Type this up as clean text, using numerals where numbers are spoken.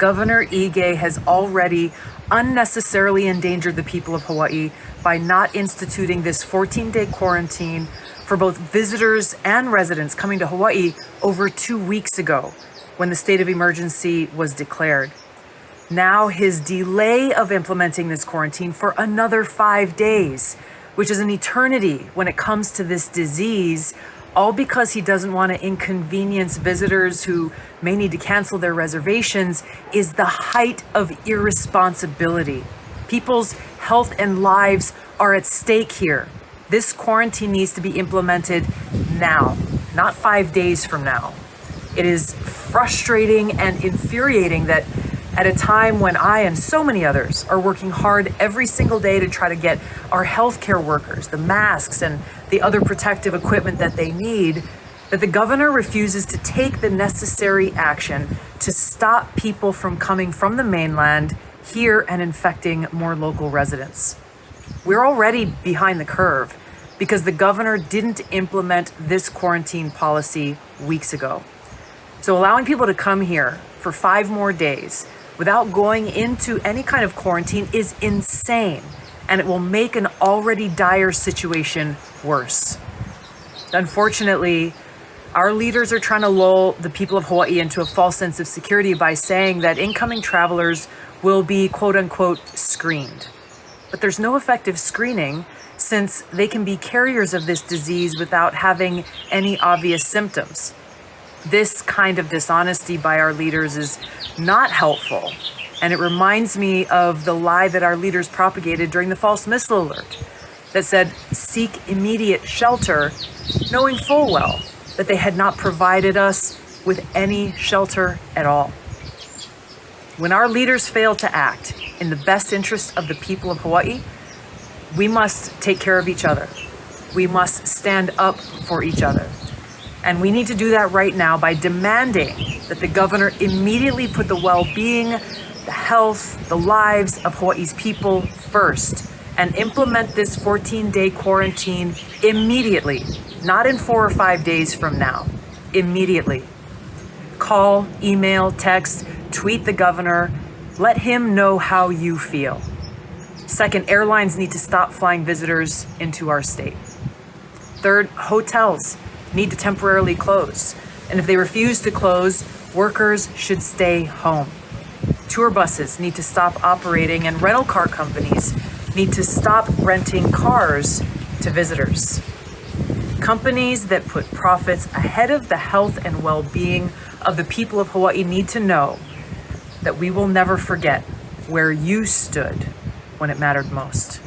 Governor Ige has already unnecessarily endangered the people of Hawaii by not instituting this 14-day quarantine for both visitors and residents coming to Hawaii over 2 weeks ago when the state of emergency was declared. Now his delay of implementing this quarantine for another 5 days, which is an eternity when it comes to this disease, all because he doesn't want to inconvenience visitors who may need to cancel their reservations, is the height of irresponsibility. People's health and lives are at stake here. This quarantine needs to be implemented now, not 5 days from now. It is frustrating and infuriating that at a time when I and so many others are working hard every single day to try to get our healthcare workers the masks and the other protective equipment that they need, that the governor refuses to take the necessary action to stop people from coming from the mainland here and infecting more local residents. We're already behind the curve because the governor didn't implement this quarantine policy weeks ago. So allowing people to come here for 5 more days without going into any kind of quarantine is insane, and it will make an already dire situation worse. Unfortunately, our leaders are trying to lull the people of Hawaii into a false sense of security by saying that incoming travelers will be quote unquote screened. But there's no effective screening since they can be carriers of this disease without having any obvious symptoms. This kind of dishonesty by our leaders is not helpful, and it reminds me of the lie that our leaders propagated during the false missile alert that said, "Seek immediate shelter," knowing full well that they had not provided us with any shelter at all. When our leaders fail to act in the best interest of the people of Hawaii, we must take care of each other. We must stand up for each other. And we need to do that right now by demanding that the governor immediately put the well-being, the health, the lives of Hawaii's people first and implement this 14-day quarantine immediately, not in 4 or 5 days from now, immediately. Call, email, text, tweet the governor. Let him know how you feel. Second, airlines need to stop flying visitors into our state. Third, hotels need to temporarily close. And if they refuse to close, workers should stay home. Tour buses need to stop operating, and rental car companies need to stop renting cars to visitors. Companies that put profits ahead of the health and well-being of the people of Hawaii need to know that we will never forget where you stood when it mattered most.